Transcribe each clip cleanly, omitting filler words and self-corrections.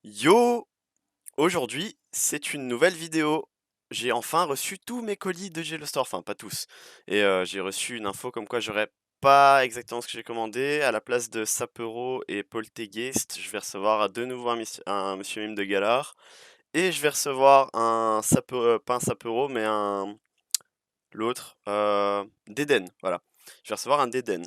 Yo! Aujourd'hui, c'est une nouvelle vidéo. J'ai enfin reçu tous mes colis de Jello Store, enfin pas tous. Et j'ai reçu une info comme quoi j'aurais pas exactement ce que j'ai commandé. À la place de Sapporo et Poltegeist, je vais recevoir de nouveau un Monsieur Mime de Galar. Et je vais recevoir un Sapporo, pas un Sapporo, mais un l'autre, d'Eden, voilà. Je vais recevoir un d'Eden.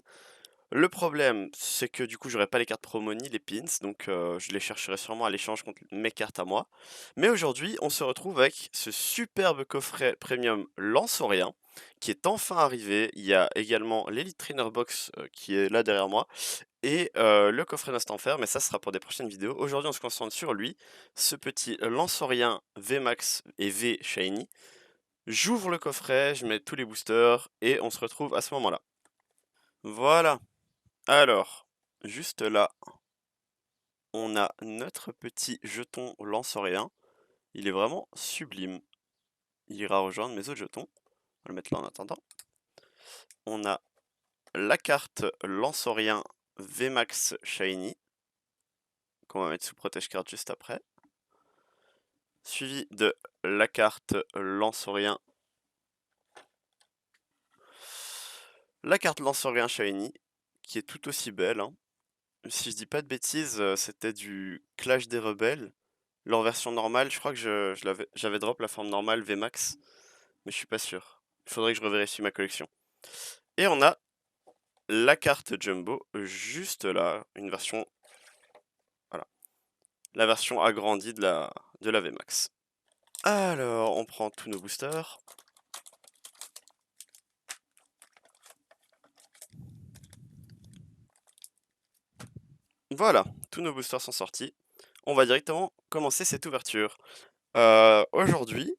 Le problème, c'est que du coup, j'aurai pas les cartes promo ni les pins, donc je les chercherai sûrement à l'échange contre mes cartes à moi. Mais aujourd'hui, on se retrouve avec ce superbe coffret premium Lanceorien qui est enfin arrivé. Il y a également l'Elite Trainer Box qui est là derrière moi et le coffret Nostenfer, mais ça sera pour des prochaines vidéos. Aujourd'hui, on se concentre sur lui, ce petit Lanceorien VMAX et V Shiny. J'ouvre le coffret, je mets tous les boosters et on se retrouve à ce moment-là. Voilà. Alors, juste là, on a notre petit jeton Lanceorien. Il est vraiment sublime. Il ira rejoindre mes autres jetons. On va le mettre là en attendant. On a la carte Lanceorien VMAX Shiny, qu'on va mettre sous protège carte juste après. Suivi de la carte Lanceorien. La carte Lanceorien Shiny, qui est tout aussi belle, hein. Si je dis pas de bêtises, c'était du Clash des Rebelles. Leur version normale, je crois que j'avais drop la forme normale VMAX, mais je suis pas sûr. Il faudrait que je revérifie ma collection. Et on a la carte Jumbo juste là, une version, voilà, la version agrandie de la VMAX. Alors, on prend tous nos boosters. Voilà, tous nos boosters sont sortis. On va directement commencer cette ouverture. Aujourd'hui,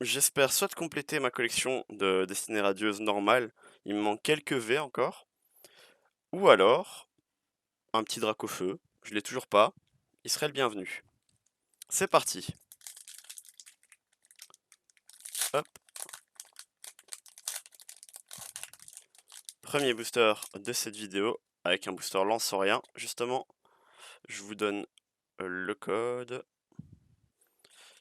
j'espère soit compléter ma collection de destinées radieuses normales, il me manque quelques V encore, ou alors un petit Dracofeu, je l'ai toujours pas, il serait le bienvenu. C'est parti. Hop, premier booster de cette vidéo avec un booster Lanceorien. Justement, je vous donne le code.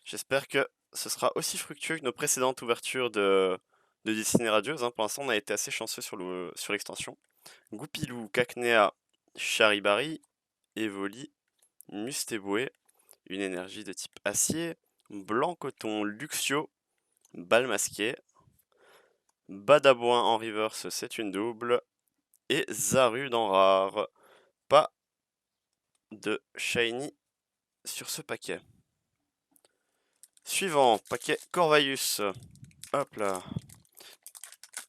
J'espère que ce sera aussi fructueux que nos précédentes ouvertures de destinées radieuses, hein. Pour l'instant, on a été assez chanceux sur l'extension. Goupilou, Cacnea, Charibari, Evoli, Mustéboué, une énergie de type acier, Blanc Coton, Luxio, Bal Masqué, Badabouin en reverse, c'est une double, et Zarude en rare. Pas de shiny sur ce paquet. Suivant, paquet Corvaius. Hop là.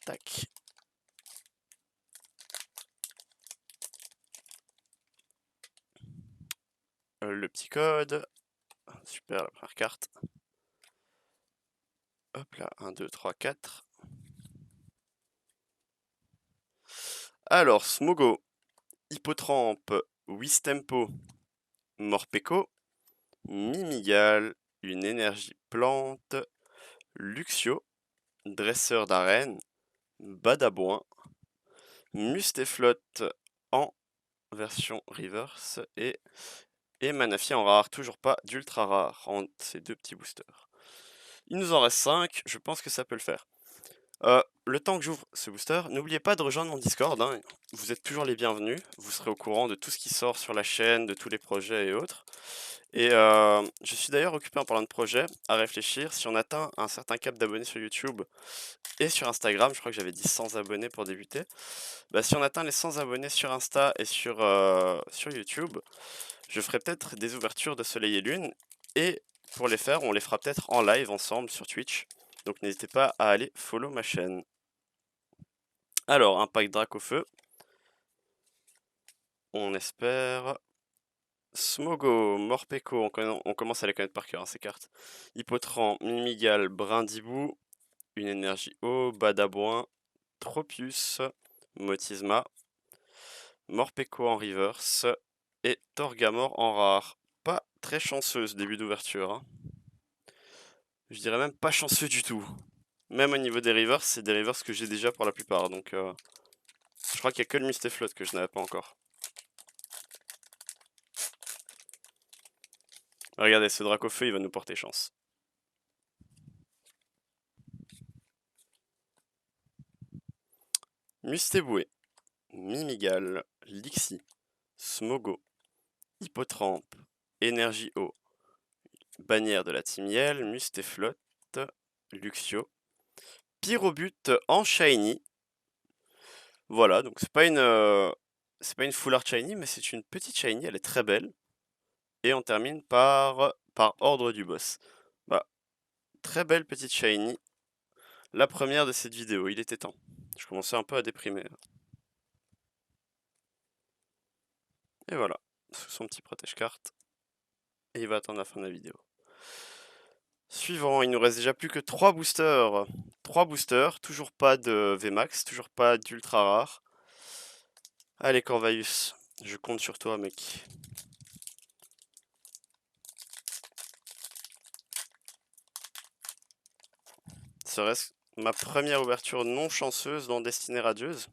Tac. Le petit code. Super, la première carte. Hop là, 1, 2, 3, 4. Alors, Smogo, Hippotrampe, Wistempo, Morpeko, Mimigal, une énergie plante, Luxio, Dresseur d'arène, Badabouin, Musteflotte en version reverse et Manaphy en rare, toujours pas d'ultra rare en ces deux petits boosters. Il nous en reste 5, je pense que ça peut le faire. Le temps que j'ouvre ce booster, n'oubliez pas de rejoindre mon Discord, hein. Vous êtes toujours les bienvenus, vous serez au courant de tout ce qui sort sur la chaîne, de tous les projets et autres. Et je suis d'ailleurs occupé en parlant de projets, à réfléchir, si on atteint un certain cap d'abonnés sur YouTube et sur Instagram, je crois que j'avais dit 100 abonnés pour débuter, bah, si on atteint les 100 abonnés sur Insta et sur YouTube, je ferai peut-être des ouvertures de Soleil et Lune, et pour les faire, on les fera peut-être en live ensemble sur Twitch, donc n'hésitez pas à aller follow ma chaîne. Alors, un pack Drac au feu, on espère. Smogo, Morpeko, on commence à les connaître par cœur, hein, ces cartes. Hippotran, Mimigal, Brindibou, une énergie eau, Badabouin, Tropius, Motisma, Morpeko en reverse et Torgamor en rare. Pas très chanceux ce début d'ouverture, hein. Je dirais même pas chanceux du tout. Même au niveau des reverse, c'est des reverse que j'ai déjà pour la plupart, donc je crois qu'il y a que le Mustaflot que je n'avais pas encore. Regardez, ce Dracofeu, il va nous porter chance. Mustéboué, Mimigal, Lixie, Smogo, Hippotrampe, Énergie Eau, Bannière de la Timiel, Mustéflotte, Luxio, Pyrobut en Shiny. Voilà, donc c'est pas une full art Shiny, mais c'est une petite Shiny, elle est très belle. Et on termine par ordre du boss. Bah, très belle petite Shiny. La première de cette vidéo, il était temps. Je commençais un peu à déprimer. Et voilà, son petit protège-carte. Et il va attendre la fin de la vidéo. Suivant, il nous reste déjà plus que 3 boosters. 3 boosters, toujours pas de VMAX, toujours pas d'ultra rare. Allez Corvaius, je compte sur toi mec. Serait-ce ma première ouverture non chanceuse dans Destinée Radieuse?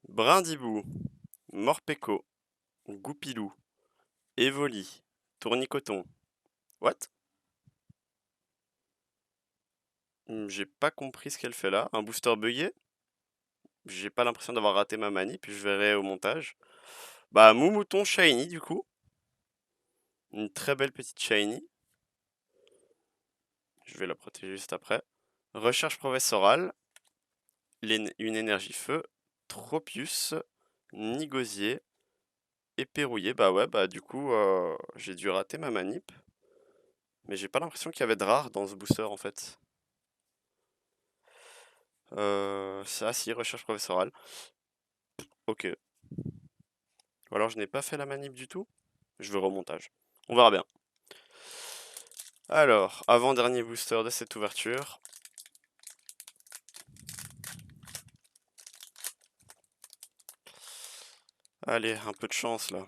Brindibou, Morpeko, Goupilou, Evoli, Tournicoton. What? J'ai pas compris ce qu'elle fait là. Un booster buggé? J'ai pas l'impression d'avoir raté ma manip, puis je verrai au montage. Bah, Moumouton Shiny du coup. Une très belle petite Shiny. Je vais la protéger juste après. Recherche professorale. Une énergie feu. Tropius. Nigosier. Et Pérouillé. Bah ouais, bah du coup, j'ai dû rater ma manip. Mais j'ai pas l'impression qu'il y avait de rare dans ce booster en fait. Ça, si, recherche professorale. Ok. Ou alors je n'ai pas fait la manip du tout. Je veux remontage. On verra bien. Alors, avant-dernier booster de cette ouverture. Allez, un peu de chance là.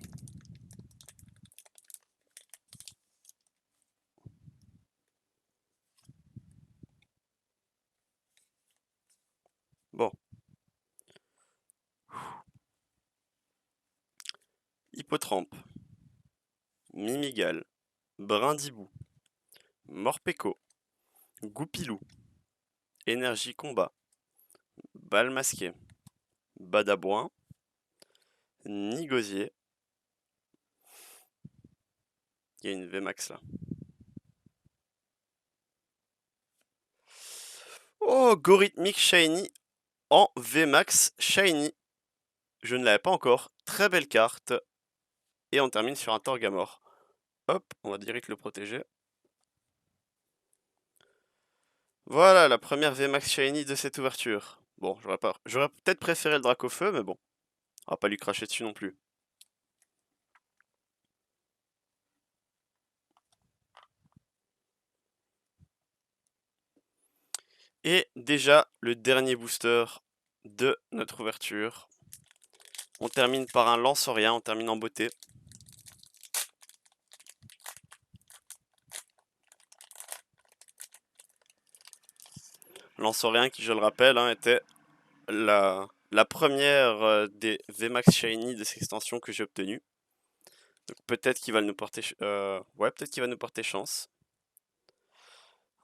Bon. Hippotrampe. Mimigal. Brindibou. Morpeko. Goupilou. Énergie combat. Balle masquée. Badabouin. Nigosier. Il y a une VMAX là. Oh, Gorithmic Shiny en VMAX Shiny. Je ne l'avais pas encore. Très belle carte. Et on termine sur un Torgamore. Hop, on va direct le protéger. Voilà la première VMAX Shiny de cette ouverture. Bon, j'aurais peut-être préféré le Dracofeu, mais bon. On va pas lui cracher dessus non plus. Et déjà, le dernier booster de notre ouverture. On termine par un Lanceorien, on termine en beauté. Lanceorien qui, je le rappelle, hein, était la première des VMAX Shiny de cette extension que j'ai obtenue. Donc peut-être qu'il va nous porter... ouais, peut-être qu'il va nous porter chance.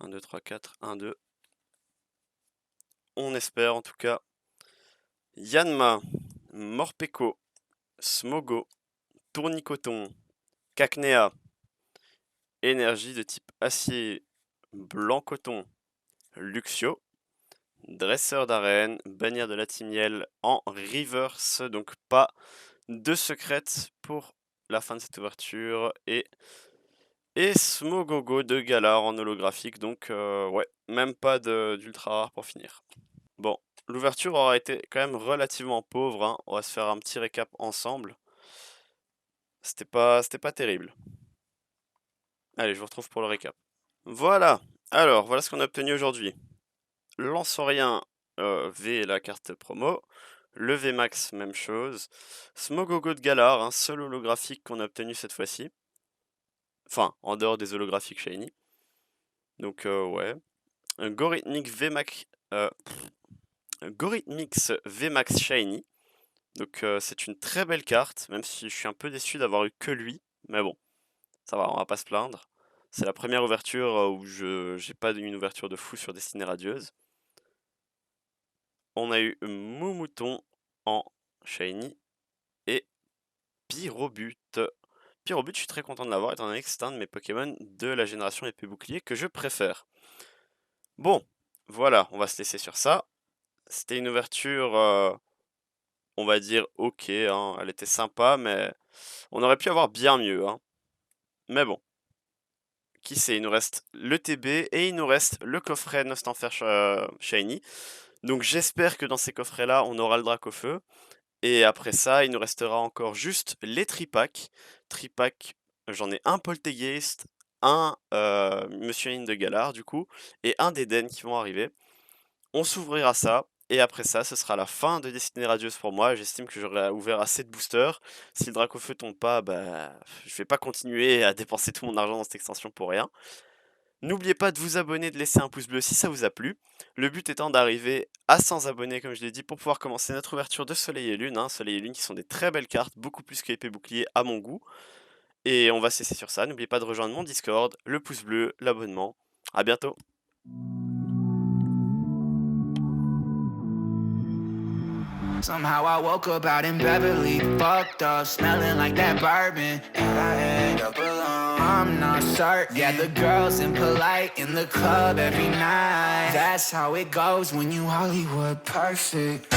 1, 2, 3, 4, 1, 2. On espère en tout cas. Yanma, Morpeko, Smogo, Tournicoton, Cacnea, énergie de type acier, blanc coton, Luxio, dresseur d'arène, bannière de la timiel en reverse, donc pas de secrète pour la fin de cette ouverture, et Smogogo de Galar en holographique, donc ouais, même pas d'ultra rare pour finir. Bon, l'ouverture aura été quand même relativement pauvre, hein. On va se faire un petit récap ensemble. C'était pas terrible. Allez, je vous retrouve pour le récap. Voilà, alors voilà ce qu'on a obtenu aujourd'hui. Lanceorien V la carte promo. Le VMAX, même chose. Smogogo de Galar, un seul holographique qu'on a obtenu cette fois-ci. Enfin, en dehors des holographiques Shiny. Donc ouais. Un Gorithmic VMAX Gorithmix VMAX Shiny. Donc c'est une très belle carte, même si je suis un peu déçu d'avoir eu que lui. Mais bon, ça va, on va pas se plaindre. C'est la première ouverture où j'ai pas une ouverture de fou sur Destinée Radieuse. On a eu Moumouton en Shiny et Pyrobut. Pyrobut, je suis très content de l'avoir étant donné que c'est un de mes Pokémon de la génération épée bouclier que je préfère. Bon, voilà, on va se laisser sur ça. C'était une ouverture, on va dire ok, hein, elle était sympa, mais on aurait pu avoir bien mieux, hein. Mais bon, qui sait, il nous reste le TB et il nous reste le coffret Nostanfer Shiny. Donc j'espère que dans ces coffrets-là, on aura le Dracofeu. Et après ça, il nous restera encore juste les tripacks. Tripack, j'en ai un Poltegeist, un Monsieur Mine de Galar du coup, et un d'Eden qui vont arriver. On s'ouvrira ça, et après ça, ce sera la fin de Destinée Radieuse pour moi. J'estime que j'aurai ouvert assez de boosters. Si le Dracofeu tombe pas, bah, je vais pas continuer à dépenser tout mon argent dans cette extension pour rien. N'oubliez pas de vous abonner, de laisser un pouce bleu si ça vous a plu. Le but étant d'arriver à 100 abonnés, comme je l'ai dit, pour pouvoir commencer notre ouverture de Soleil et Lune. Soleil et Lune qui sont des très belles cartes, beaucoup plus que épée bouclier à mon goût. Et on va se laisser sur ça. N'oubliez pas de rejoindre mon Discord, le pouce bleu, l'abonnement. À bientôt. Somehow I woke up out in Beverly, fucked up, smelling like that bourbon, and I end up alone. I'm not certain. Yeah, the girls impolite in the club every night. That's how it goes when you Hollywood perfect.